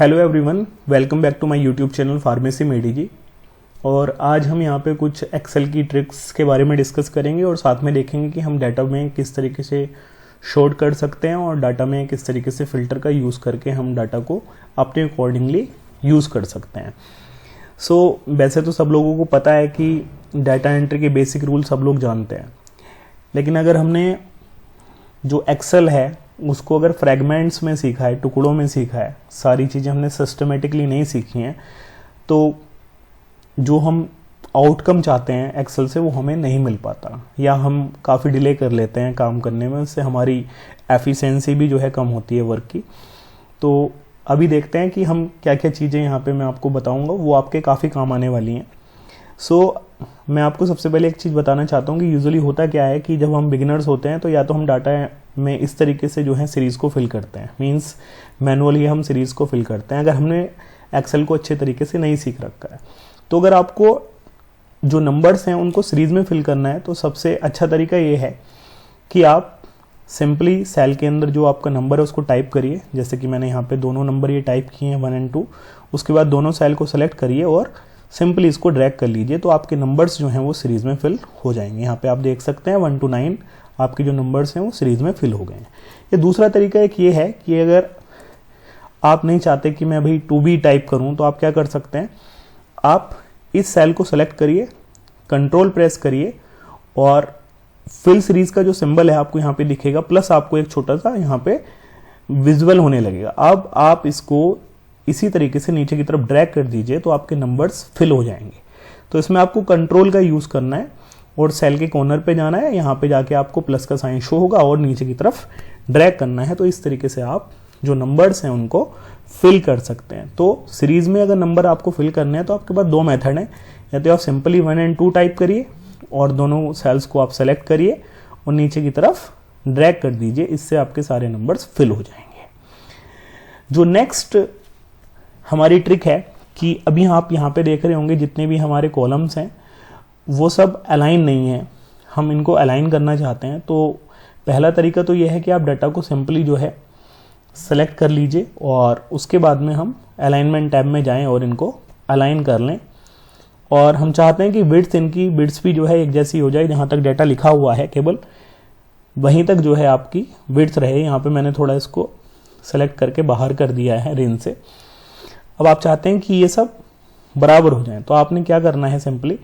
Hello everyone, welcome back to my YouTube channel pharmacy medi जी। और आज हम यहाँ पे कुछ एक्सेल की ट्रिक्स के बारे में डिस्कस करेंगे और साथ में देखेंगे कि हम डाटा में किस तरीके से शॉर्ट कर सकते हैं और डाटा में किस तरीके से फ़िल्टर का यूज़ करके हम डाटा को अपने अकॉर्डिंगली यूज़ कर सकते हैं। वैसे तो सब लोगों को पता है कि डाटा एंट्री के बेसिक रूल सब लोग जानते हैं, लेकिन अगर हमने जो एक्सेल है उसको अगर फ्रैगमेंट्स में सीखा है, टुकड़ों में सीखा है, सारी चीज़ें हमने सिस्टमेटिकली नहीं सीखी हैं, तो जो हम आउटकम चाहते हैं एक्सेल से वो हमें नहीं मिल पाता, या हम काफ़ी डिले कर लेते हैं काम करने में। उससे हमारी एफिशिएंसी भी जो है कम होती है वर्क की। तो अभी देखते हैं कि हम क्या क्या चीज़ें यहाँ पे मैं आपको बताऊँगा, वो आपके काफ़ी काम आने वाली हैं। मैं आपको सबसे पहले एक चीज़ बताना चाहता हूँ कि यूजुअली होता क्या है कि जब हम बिगिनर्स होते हैं तो या तो हम डाटा में इस तरीके से जो है सीरीज़ को फिल करते हैं, मींस मैनुअली हम सीरीज़ को फिल करते हैं अगर हमने एक्सेल को अच्छे तरीके से नहीं सीख रखा है। तो अगर आपको जो नंबर्स हैं उनको सीरीज़ में फिल करना है तो सबसे अच्छा तरीका ये है कि आप सिंपली सेल के अंदर जो आपका नंबर है उसको टाइप करिए। जैसे कि मैंने यहाँ पे दोनों नंबर ये टाइप किए हैं 1 और 2। उसके बाद दोनों सेल को सेलेक्ट करिए और सिंपली इसको ड्रैग कर लीजिए, तो आपके नंबर्स जो हैं वो सीरीज़ में फिल हो जाएंगे। यहाँ पे आप देख सकते हैं 1 to 9 आपके जो नंबर्स हैं वो सीरीज़ में फिल हो गए हैं। ये दूसरा तरीका एक ये है कि अगर आप नहीं चाहते कि मैं अभी 2B टाइप करूँ तो आप क्या कर सकते हैं, आप इस सेल को सेलेक्ट करिए, कंट्रोल प्रेस करिए और फिल सीरीज़ का जो सिंबल है आपको यहाँ पे दिखेगा, प्लस आपको एक छोटा सा यहाँ पे विजुअल होने लगेगा। अब आप इसको इसी तरीके से नीचे की तरफ ड्रैग कर दीजिए तो आपके नंबर्स फिल हो जाएंगे। तो इसमें आपको कंट्रोल का यूज़ करना है और सेल के कॉर्नर पे जाना है, यहाँ पे जाके आपको प्लस का साइन शो होगा और नीचे की तरफ ड्रैग करना है। तो इस तरीके से आप जो नंबर्स हैं उनको फिल कर सकते हैं। तो सीरीज़ में अगर नंबर आपको फिल करने हैं तो आपके पास दो मेथड हैं, या तो आप सिंपली 1 और 2 टाइप करिए और दोनों सेल्स को आप सेलेक्ट करिए और नीचे की तरफ ड्रैग कर दीजिए, इससे आपके सारे नंबर्स फिल हो जाएंगे। जो नेक्स्ट हमारी ट्रिक है कि अभी आप यहाँ पे देख रहे होंगे जितने भी हमारे कॉलम्स हैं वो सब अलाइन नहीं है, हम इनको अलाइन करना चाहते हैं। तो पहला तरीका तो ये है कि आप डाटा को सिंपली जो है सेलेक्ट कर लीजिए और उसके बाद में हम अलाइनमेंट टैब में जाएं और इनको अलाइन कर लें। और हम चाहते हैं कि विड्थ, इनकी विड्थ भी जो है एक जैसी हो जाए, जहाँ तक डाटा लिखा हुआ है केवल वहीं तक जो है आपकी विड्थ रहे। यहाँ पे मैंने थोड़ा इसको सेलेक्ट करके बाहर कर दिया है रेंज से। अब आप चाहते हैं कि ये सब बराबर हो जाए, तो आपने क्या करना है, सिंपली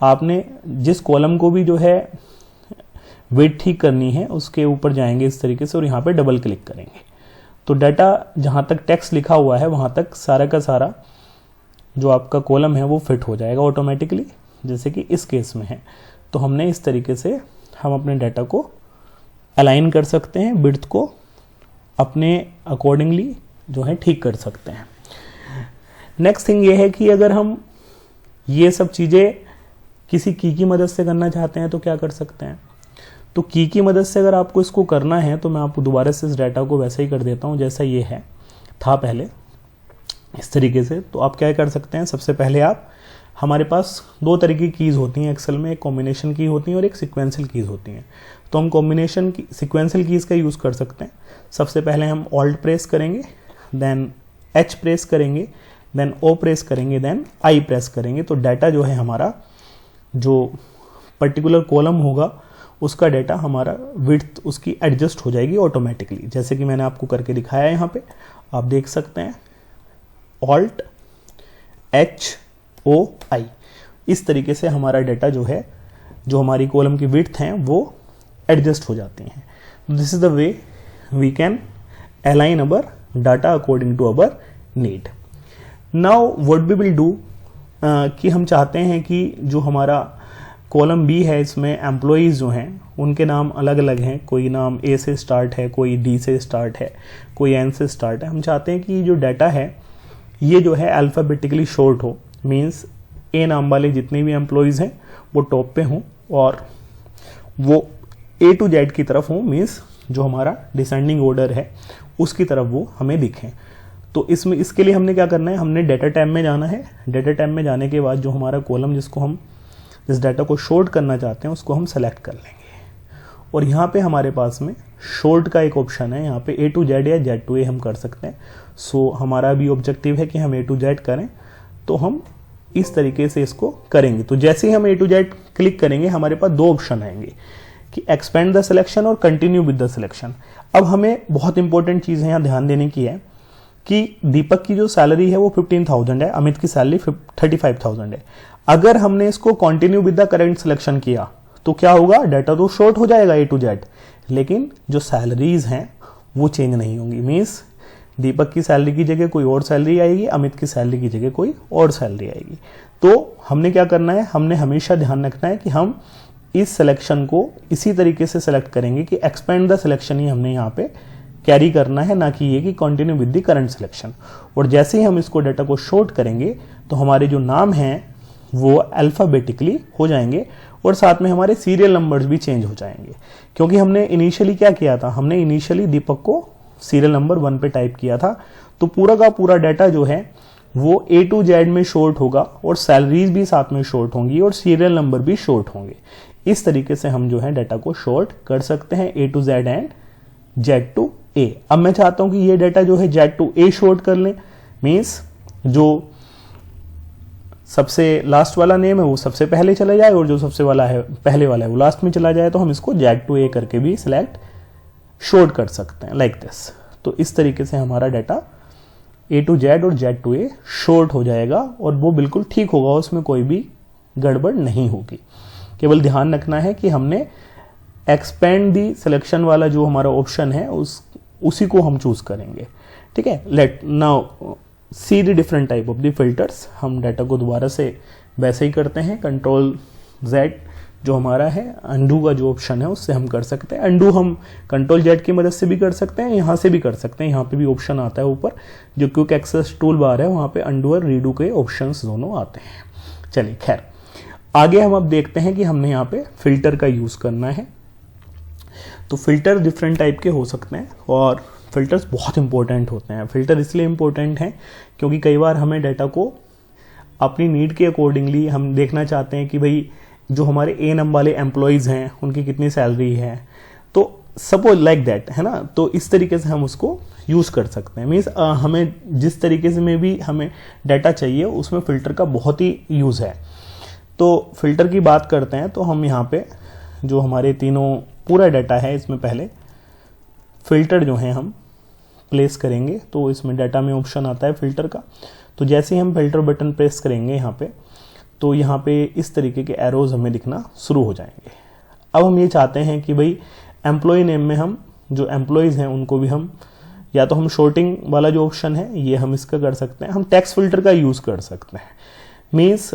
आपने जिस कॉलम को भी जो है विड्थ ठीक करनी है उसके ऊपर जाएंगे इस तरीके से और यहाँ पे डबल क्लिक करेंगे। तो डाटा जहाँ तक टेक्स्ट लिखा हुआ है वहाँ तक सारा का सारा जो आपका कॉलम है वो फिट हो जाएगा ऑटोमेटिकली, जैसे कि इस केस में है। तो हमने इस तरीके से हम अपने डाटा को अलाइन कर सकते हैं, विड्थ को अपने अकॉर्डिंगली जो है ठीक कर सकते हैं। नेक्स्ट थिंग ये है कि अगर हम ये सब चीज़ें किसी की मदद से करना चाहते हैं तो क्या कर सकते हैं। तो की मदद से अगर आपको इसको करना है तो मैं आपको दोबारा से इस डाटा को वैसे ही कर देता हूँ जैसा ये है था पहले, इस तरीके से। तो आप क्या कर सकते हैं, सबसे पहले आप, हमारे पास दो तरह की कीज़ होती हैं एक्सेल में, एक कॉम्बिनेशन की होती है और एक सिक्वेंशियल कीज़ होती हैं। तो हम कॉम्बिनेशन की सिक्वेंशियल कीज़ का यूज़ कर सकते हैं। सबसे पहले हम ऑल्ट प्रेस करेंगे, देन एच प्रेस करेंगे, देन ओ प्रेस करेंगे, देन आई प्रेस करेंगे। तो डाटा जो है हमारा, जो पर्टिकुलर कॉलम होगा उसका डाटा हमारा विड्थ उसकी एडजस्ट हो जाएगी ऑटोमेटिकली, जैसे कि मैंने आपको करके दिखाया है। यहाँ पे आप देख सकते हैं ऑल्ट एच ओ आई, इस तरीके से हमारा डाटा जो है, जो हमारी कॉलम की विड्थ हैं वो एडजस्ट हो जाती हैं। This is the way we can align our data according to our need. Now what we will do, कि हम चाहते हैं कि जो हमारा कॉलम बी है इसमें एम्प्लॉयज़ जो हैं उनके नाम अलग अलग हैं, कोई नाम ए से स्टार्ट है, कोई डी से स्टार्ट है, कोई एन से स्टार्ट है। हम चाहते हैं कि जो डाटा है ये जो है अल्फ़ाबेटिकली शॉर्ट हो, मींस ए नाम वाले जितने भी एम्प्लॉयज़ हैं वो टॉप पे हों और वो ए टू जेड की तरफ हों, मींस जो हमारा डिसेंडिंग ऑर्डर है उसकी तरफ वो हमें दिखें। तो इसके लिए हमने क्या करना है, हमने डाटा टैब में जाना है। डाटा टैब में जाने के बाद जो हमारा कॉलम जिस डाटा को शॉर्ट करना चाहते हैं उसको हम सेलेक्ट कर लेंगे और यहाँ पे हमारे पास में शॉर्ट का एक ऑप्शन है, यहाँ पे ए टू जेड या जेड टू ए हम कर सकते हैं। सो हमारा भी ऑब्जेक्टिव है कि हम A to Z करें, तो हम इस तरीके से इसको करेंगे। तो जैसे ही हम A to Z क्लिक करेंगे हमारे पास दो ऑप्शन आएंगे कि एक्सपेंड द सिलेक्शन और कंटिन्यू विद द सिलेक्शन। अब हमें बहुत इंपॉर्टेंट चीज़ यहाँ ध्यान देने की है कि दीपक की जो सैलरी है वो 15,000 है, अमित की सैलरी 35,000 है। अगर हमने इसको continue with the current selection किया तो क्या होगा, डाटा तो शॉर्ट हो जाएगा A to Z, लेकिन जो सैलरीज हैं वो चेंज नहीं होंगी। मीन्स दीपक की सैलरी की जगह कोई और सैलरी आएगी, अमित की सैलरी की जगह कोई और सैलरी आएगी। तो हमने क्या करना है, हमने हमेशा ध्यान रखना है कि हम इस सिलेक्शन को इसी तरीके से सिलेक्ट करेंगे कि एक्सपेंड द सिलेक्शन ही हमने यहाँ पे कैरी करना है, ना कि ये कि continue with the current selection. और जैसे ही हम इसको डाटा को शॉर्ट करेंगे तो हमारे जो नाम हैं वो अल्फ़ाबेटिकली हो जाएंगे और साथ में हमारे सीरियल नंबर्स भी चेंज हो जाएंगे। क्योंकि हमने इनिशियली क्या किया था, हमने इनिशियली दीपक को सीरियल नंबर 1 पे टाइप किया था, तो पूरा का पूरा डाटा जो है वो A to Z में शॉर्ट होगा और सैलरीज भी साथ में शॉर्ट होंगी और सीरियल नंबर भी शॉर्ट होंगे। इस तरीके से हम जो है डाटा को शॉर्ट कर सकते हैं A to Z and Z to A। अब मैं चाहता हूं कि ये डाटा जो है Z to A शॉर्ट कर लें, मीन्स जो सबसे लास्ट वाला नेम है वो सबसे पहले चला जाए और जो सबसे वाला है पहले वाला है वो लास्ट में चला जाए। तो हम इसको Z to A करके भी सिलेक्ट शॉर्ट कर सकते हैं लाइक दिस। तो इस तरीके से हमारा डाटा A to Z और Z to A शॉर्ट हो जाएगा और वो बिल्कुल ठीक होगा, उसमें कोई भी गड़बड़ नहीं होगी। केवल ध्यान रखना है कि हमने एक्सपेंड दी सिलेक्शन वाला जो हमारा ऑप्शन है उसी को हम चूज करेंगे। ठीक है, let now see the different type of the filters. हम डाटा को दोबारा से वैसे ही करते हैं, कंट्रोल Z जो हमारा है अंडू का जो ऑप्शन है उससे हम कर सकते हैं। अंडू हम कंट्रोल Z की मदद से भी कर सकते हैं, यहाँ से भी कर सकते हैं। यहाँ पे भी ऑप्शन आता है ऊपर जो क्विक एक्सेस टूल बार है, वहाँ पे अंडू और रीडू के ऑप्शंस दोनों आते हैं। चलिए खैर, आगे हम अब देखते हैं कि हमने यहाँ पे फिल्टर का यूज़ करना है। तो फिल्टर डिफरेंट टाइप के हो सकते हैं और फिल्टर्स बहुत इंपॉर्टेंट होते हैं। फिल्टर इसलिए इंपॉर्टेंट हैं क्योंकि कई बार हमें डाटा को अपनी नीड के अकॉर्डिंगली हम देखना चाहते हैं कि भाई जो हमारे A नंबर वाले एम्प्लॉयज़ हैं उनकी कितनी सैलरी है, तो सपोज लाइक दैट है ना। तो इस तरीके से हम उसको यूज़ कर सकते हैं। मीन्स हमें जिस तरीके से में भी हमें डाटा चाहिए उसमें फ़िल्टर का बहुत ही यूज़ है। तो फिल्टर की बात करते हैं तो हम यहाँ पे जो हमारे तीनों पूरा डाटा है इसमें पहले फ़िल्टर जो है हम प्लेस करेंगे। तो इसमें डाटा में ऑप्शन आता है फ़िल्टर का। तो जैसे ही हम फ़िल्टर बटन प्रेस करेंगे यहाँ पे, तो यहाँ पे इस तरीके के एरोज़ हमें दिखना शुरू हो जाएंगे। अब हम ये चाहते हैं कि भाई एम्प्लॉय नेम में हम जो एम्प्लॉयज़ हैं उनको भी हम या तो हम शॉर्टिंग वाला जो ऑप्शन है ये हम इसका कर सकते हैं, हम टेक्स्ट फिल्टर का यूज़ कर सकते हैं। मीन्स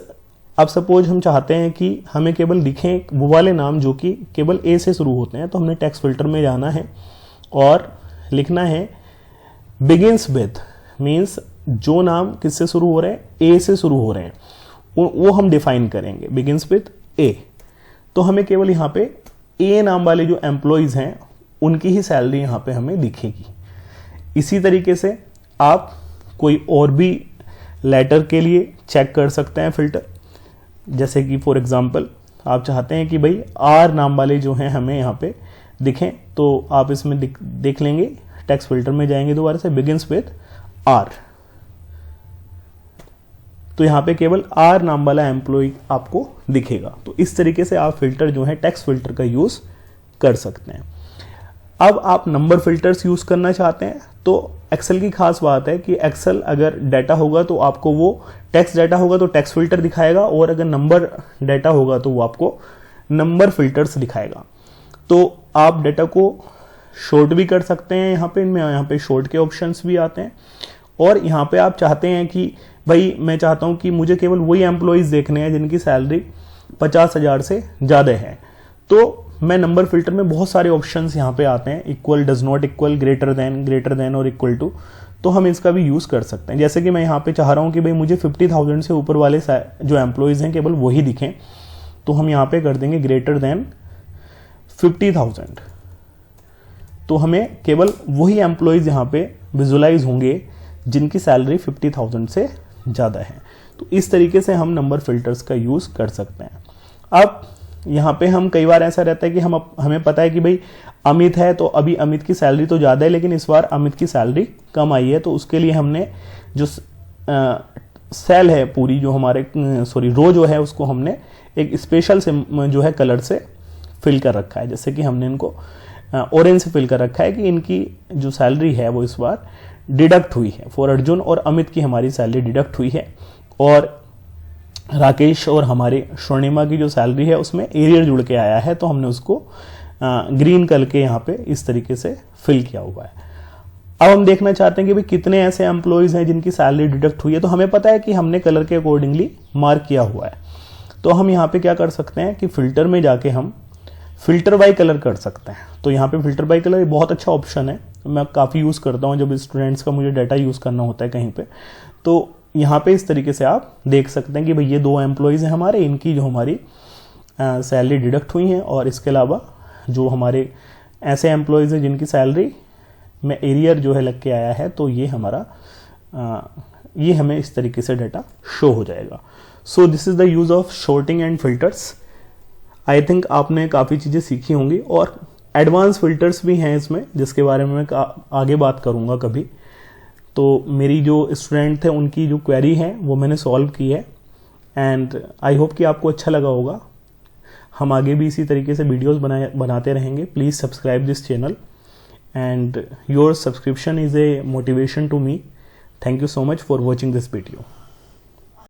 अब सपोज हम चाहते हैं कि हमें केवल दिखें वो वाले नाम जो कि केवल A से शुरू होते हैं, तो हमने टेक्स्ट फिल्टर में जाना है और लिखना है बिगिंस विद। मीन्स जो नाम किससे शुरू हो रहे हैं, A से शुरू हो रहे हैं, वो हम डिफाइन करेंगे बिगिंस विद A। तो हमें केवल यहाँ पे A नाम वाले जो एम्प्लॉयज़ हैं उनकी ही सैलरी यहाँ पे हमें दिखेगी। इसी तरीके से आप कोई और भी लेटर के लिए चेक कर सकते हैं फिल्टर। जैसे कि फॉर एग्जांपल आप चाहते हैं कि भाई R नाम वाले जो हैं हमें यहाँ पे दिखें, तो आप इसमें देख लेंगे, टेक्स्ट फिल्टर में जाएंगे दोबारा से बिगिंस विद R। तो यहाँ पे केवल R नाम वाला एम्प्लॉय आपको दिखेगा। तो इस तरीके से आप फिल्टर जो है टेक्स्ट फिल्टर का यूज़ कर सकते हैं। अब आप नंबर फिल्टर्स यूज़ करना चाहते हैं तो एक्सेल की खास बात है कि एक्सेल अगर डाटा होगा तो आपको वो टेक्स्ट डाटा होगा तो टेक्स्ट फिल्टर दिखाएगा, और अगर नंबर डाटा होगा तो वो आपको नंबर फिल्टर्स दिखाएगा। तो आप डाटा को शॉर्ट भी कर सकते हैं, यहाँ पे शॉर्ट के ऑप्शंस भी आते हैं। और यहाँ पे आप चाहते हैं कि भाई मैं चाहता हूँ कि मुझे केवल वही एम्प्लॉयज़ देखने हैं जिनकी सैलरी 50,000 से ज़्यादा है, तो मैं नंबर फिल्टर में बहुत सारे ऑप्शंस यहाँ पे आते हैं, equal, does not equal, greater than और इक्वल टू। तो हम इसका भी यूज़ कर सकते हैं। जैसे कि मैं यहाँ पे चाह रहा हूँ कि भाई मुझे 50,000 से ऊपर वाले जो एम्प्लॉयज़ हैं केवल वही दिखें, तो हम यहाँ पे कर देंगे ग्रेटर देन 50,000। तो हमें केवल वही एम्प्लॉयज़ यहाँ पे विजुलाइज होंगे जिनकी सैलरी 50,000 से ज़्यादा है। तो इस तरीके से हम नंबर फिल्टर्स का यूज़ कर सकते हैं। अब यहाँ पे हम कई बार ऐसा रहता है कि हमें पता है कि भाई अमित है तो अभी अमित की सैलरी तो ज़्यादा है, लेकिन इस बार अमित की सैलरी कम आई है, तो उसके लिए हमने जो सेल है पूरी, जो हमारे रो जो है, उसको हमने एक स्पेशल से जो है कलर से फिल कर रखा है। जैसे कि हमने इनको ऑरेंज से फिल कर रखा है कि इनकी जो सैलरी है वो इस बार डिडक्ट हुई है। फॉर अर्जुन और अमित की हमारी सैलरी डिडक्ट हुई है, और राकेश और हमारी स्वर्णिमा की जो सैलरी है उसमें एरियर जुड़ के आया है, तो हमने उसको ग्रीन कलर के यहाँ पे इस तरीके से फिल किया हुआ है। अब हम देखना चाहते हैं कि भाई कितने ऐसे एम्प्लॉयज़ हैं जिनकी सैलरी डिडक्ट हुई है। तो हमें पता है कि हमने कलर के अकॉर्डिंगली मार्क किया हुआ है, तो हम यहाँ पे क्या कर सकते हैं कि फिल्टर में जाके हम फिल्टर बाय कलर कर सकते हैं। तो यहाँ पे फिल्टर बाय कलर बहुत अच्छा ऑप्शन है, मैं काफ़ी यूज़ करता हूँ जब स्टूडेंट्स का मुझे डाटा यूज़ करना होता है कहीं पे। तो यहाँ पे इस तरीके से आप देख सकते हैं कि भाई ये 2 एम्प्लॉयज़ हैं हमारे, इनकी जो हमारी सैलरी डिडक्ट हुई हैं, और इसके अलावा जो हमारे ऐसे एम्प्लॉयज़ हैं जिनकी सैलरी में एरियर जो है लग के आया है, तो ये हमारा ये हमें इस तरीके से डाटा शो हो जाएगा। So this is the use of sorting and filters. I think आपने काफ़ी चीज़ें सीखी होंगी, और एडवांस फिल्टर्स भी हैं इसमें, जिसके बारे में मैं आगे बात करूँगा कभी। तो मेरी जो स्टूडेंट थे उनकी जो क्वेरी है वो मैंने सॉल्व की है, एंड आई होप कि आपको अच्छा लगा होगा। हम आगे भी इसी तरीके से वीडियोस बनाते रहेंगे। Please subscribe this channel, and your subscription is a motivation to me. Thank you so much for watching this video.